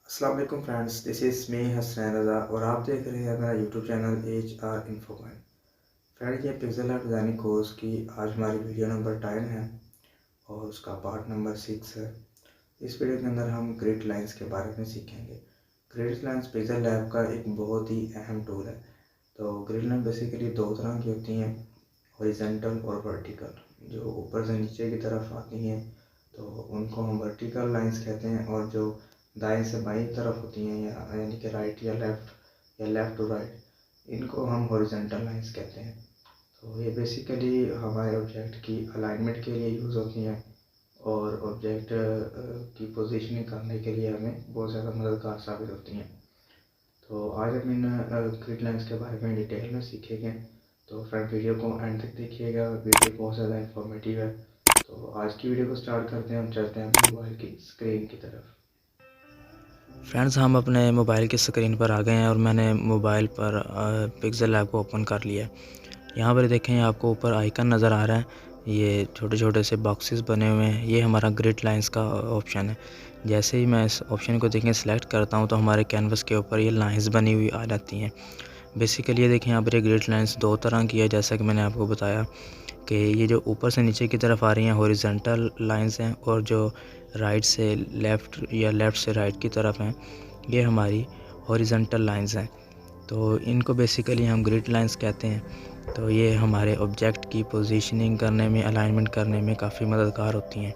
अस्सलाम वालेकुम friends, this is me Hasnain Raza और आप देख रहे हैं मेरा YouTube channel H R info point. Friend, ये पिक्सल आर्ट डिज़ाइनिंग कोर्स की आज हमारी वीडियो नंबर 10 है और उसका पार्ट नंबर 6 है। इस वीडियो के अंदर हम ग्रिड लाइंस के बारे में सीखेंगे। ग्रिड लाइंस पिक्सल लैब का एक बहुत ही अहम टूल है। तो ग्रिड लाइन बेसिकली दो तरह की होती हैं, हॉरिजॉन्टल और वर्टिकल। जो ऊपर से नीचे की तरफ आती हैं तो उनको हम वर्टिकल लाइंस कहते हैं, और जो दाएं से बाईं तरफ होती हैं या यानी कि राइट या लेफ़्ट टू राइट, इनको हम हॉरिजॉन्टल लाइंस कहते हैं। तो ये बेसिकली हमारे ऑब्जेक्ट की अलाइनमेंट के लिए यूज़ होती हैं और ऑब्जेक्ट की पोजीशनिंग करने के लिए हमें बहुत ज़्यादा मददगार साबित होती हैं। तो आज हम इन ग्रिड लाइंस के बारे में डिटेल में सीखेंगे। तो फ्रेंड, वीडियो को एंड तक देखिएगा, वीडियो बहुत ज़्यादा इंफॉर्मेटिव है। तो आज की वीडियो को स्टार्ट करते हैं और चलते हैं मोबाइल की स्क्रीन की तरफ। फ्रेंड्स, हम अपने मोबाइल की स्क्रीन पर आ गए हैं और मैंने मोबाइल पर पिक्सल लैब को ओपन कर लिया है। यहाँ पर देखें, आपको ऊपर आइकन नज़र आ रहा है। ये छोटे छोटे से बॉक्सेस बने हुए हैं, ये हमारा ग्रिड लाइंस का ऑप्शन है। जैसे ही मैं इस ऑप्शन को देखें सेलेक्ट करता हूँ तो हमारे कैनवस के ऊपर ये लाइंस बनी हुई आ जाती हैं। बेसिकली ये देखें, यहाँ पर ये ग्रिड लाइंस दो तरह की है, जैसा कि मैंने आपको बताया कि ये जो ऊपर से नीचे की तरफ आ रही हैं हॉरिजॉन्टल लाइंस हैं, और जो राइट से लेफ़्ट या लेफ़्ट से राइट की तरफ हैं ये हमारी हॉरिजॉन्टल लाइंस हैं। तो इनको बेसिकली हम ग्रिड लाइंस कहते हैं। तो ये हमारे ऑब्जेक्ट की पोजीशनिंग करने में, अलाइनमेंट करने में काफ़ी मददगार होती हैं।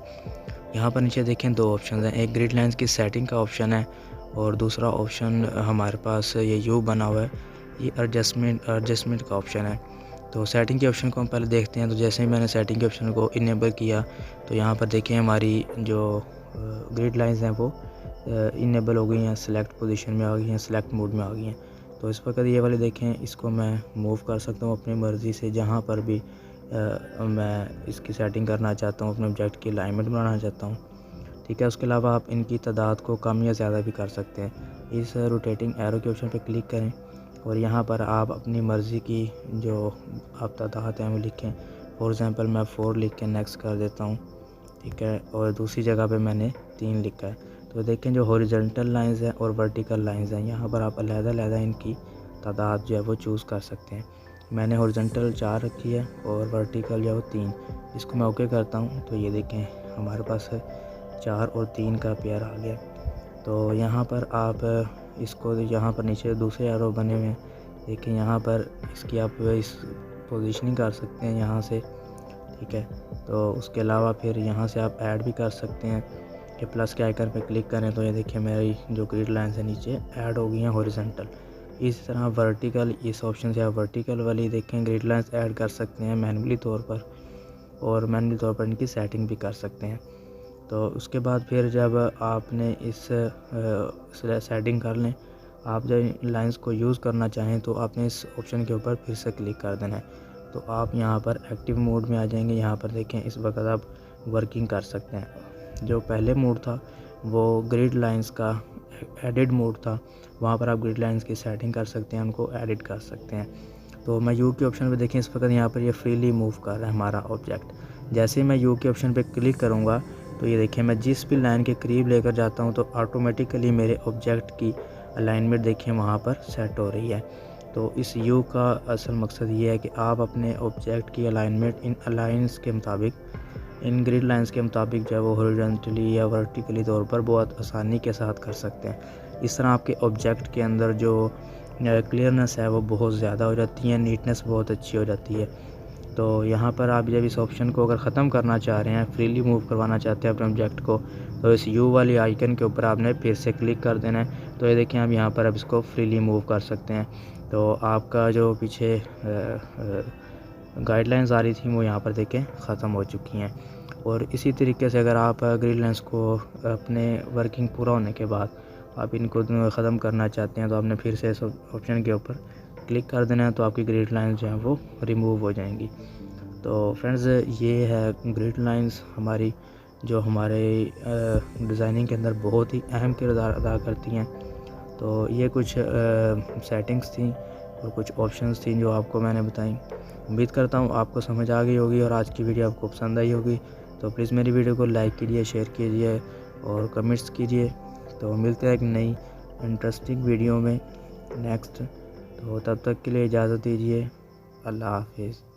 यहाँ पर नीचे देखें दो ऑप्शन हैं, एक ग्रिड लाइंस की सेटिंग का ऑप्शन है और दूसरा ऑप्शन हमारे पास ये यू बना हुआ है, ये एडजस्टमेंट का ऑप्शन है। तो सेटिंग के ऑप्शन को हम पहले देखते हैं। तो जैसे ही मैंने सेटिंग के ऑप्शन को इनेबल किया तो यहाँ पर देखें हमारी जो ग्रिड लाइंस हैं वो इनेबल हो गई हैं, सेलेक्ट पोजीशन में आ गई हैं, सेलेक्ट मोड में आ गई हैं। तो इस वक्त ये वाले देखें, इसको मैं मूव कर सकता हूँ अपनी मर्ज़ी से, जहाँ पर भी मैं इसकी सेटिंग करना चाहता हूँ, अपने ऑब्जेक्ट की अलाइनमेंट बनाना चाहता हूँ। ठीक है, उसके अलावा आप इनकी तादाद को कम या ज़्यादा भी कर सकते हैं। इस रोटेटिंग एरो के ऑप्शन पर क्लिक करें और यहाँ पर आप अपनी मर्ज़ी की जो आप तादाद हैं वो लिखें। फॉर एग्ज़ाम्पल मैं 4 लिख के नेक्स्ट कर देता हूँ। ठीक है, और दूसरी जगह पे मैंने 3 लिखा है। तो देखें, जो हॉरिजॉन्टल लाइंस हैं और वर्टिकल लाइंस हैं, यहाँ पर आप अलग-अलग इनकी तादाद जो है वो चूज़ कर सकते हैं। मैंने हॉरिजॉन्टल 4 रखी है और वर्टिकल जो है वो 3। इसको मैं ओके करता हूँ तो ये देखें हमारे पास 4 और 3 का पेयर आ गया। तो यहाँ पर आप इसको, यहाँ पर नीचे दूसरे एरो बने हुए हैं, देखिए यहाँ पर इसकी आप इस पोजीशनिंग कर सकते हैं यहाँ से। ठीक है, तो उसके अलावा फिर यहाँ से आप ऐड भी कर सकते हैं कि प्लस के आइकन पे क्लिक करें तो ये देखिए मेरी जो ग्रिड लाइन से नीचे ऐड हो गई हैं हॉरिजॉन्टल। इसी तरह वर्टिकल, इस ऑप्शन से आप वर्टिकल वाली देखें ग्रिड लाइंस ऐड कर सकते हैं मैनुअली तौर पर, और मैनुअली तौर पर इनकी सेटिंग भी कर सकते हैं। तो उसके बाद फिर जब आपने इस सेटिंग कर लें, आप जब लाइंस को यूज़ करना चाहें तो आपने इस ऑप्शन के ऊपर फिर से क्लिक कर देना है। तो आप यहाँ पर एक्टिव मोड में आ जाएंगे। यहाँ पर देखें, इस वक्त आप वर्किंग कर सकते हैं। जो पहले मोड था वो ग्रिड लाइंस का एडिट मोड था, वहाँ पर आप ग्रिड लाइंस की सेटिंग कर सकते हैं, उनको एडिट कर सकते हैं। तो मैं यू के ऑप्शन पे देखें, इस वक्त यहाँ पर ये फ्रीली मूव कर रहा है हमारा ऑब्जेक्ट। जैसे ही मैं यू के ऑप्शन पे क्लिक करूँगा तो ये देखिए मैं जिस भी लाइन के करीब लेकर जाता हूँ तो ऑटोमेटिकली मेरे ऑब्जेक्ट की अलाइनमेंट देखिए वहाँ पर सेट हो रही है। तो इस यू का असल मकसद ये है कि आप अपने ऑब्जेक्ट की अलाइनमेंट इन अलाइंस के मुताबिक, इन ग्रिड लाइंस के मुताबिक जो है वो हॉरिजॉन्टली या वर्टिकली तौर पर बहुत आसानी के साथ कर सकते हैं। इस तरह आपके ऑब्जेक्ट के अंदर जो क्लियरनेस है वो बहुत ज़्यादा हो जाती है, नीटनेस बहुत अच्छी हो जाती है। तो यहाँ पर आप जब इस ऑप्शन को अगर ख़त्म करना चाह रहे हैं, फ्रीली मूव करवाना चाहते हैं अपने ऑब्जेक्ट को, तो इस यू वाली आइकन के ऊपर आपने फिर से क्लिक कर देना है। तो ये देखें, आप यहाँ पर अब इसको फ्रीली मूव कर सकते हैं। तो आपका जो पीछे गाइडलाइंस आ रही थी वो यहाँ पर देखें ख़त्म हो चुकी हैं। और इसी तरीके से अगर आप ग्रिड लाइंस को अपने वर्किंग पूरा होने के बाद आप इनको ख़त्म करना चाहते हैं तो आपने फिर से इस ऑप्शन के ऊपर क्लिक कर देना है, तो आपकी ग्रिड लाइंस जो हैं वो रिमूव हो जाएंगी। तो फ्रेंड्स, ये है ग्रिड लाइंस हमारी, जो हमारे डिज़ाइनिंग के अंदर बहुत ही अहम किरदार अदा करती हैं। तो ये कुछ सेटिंग्स थी और कुछ ऑप्शंस थी जो आपको मैंने बताई। उम्मीद करता हूँ आपको समझ आ गई होगी और आज की वीडियो आपको पसंद आई होगी। तो प्लीज़ मेरी वीडियो को लाइक कीजिए, शेयर कीजिए और कमेंट्स कीजिए तो मिलते हैं एक नई इंटरेस्टिंग वीडियो में नेक्स्ट। तो तब तक के लिए इजाज़त दीजिए। अल्लाह हाफिज़।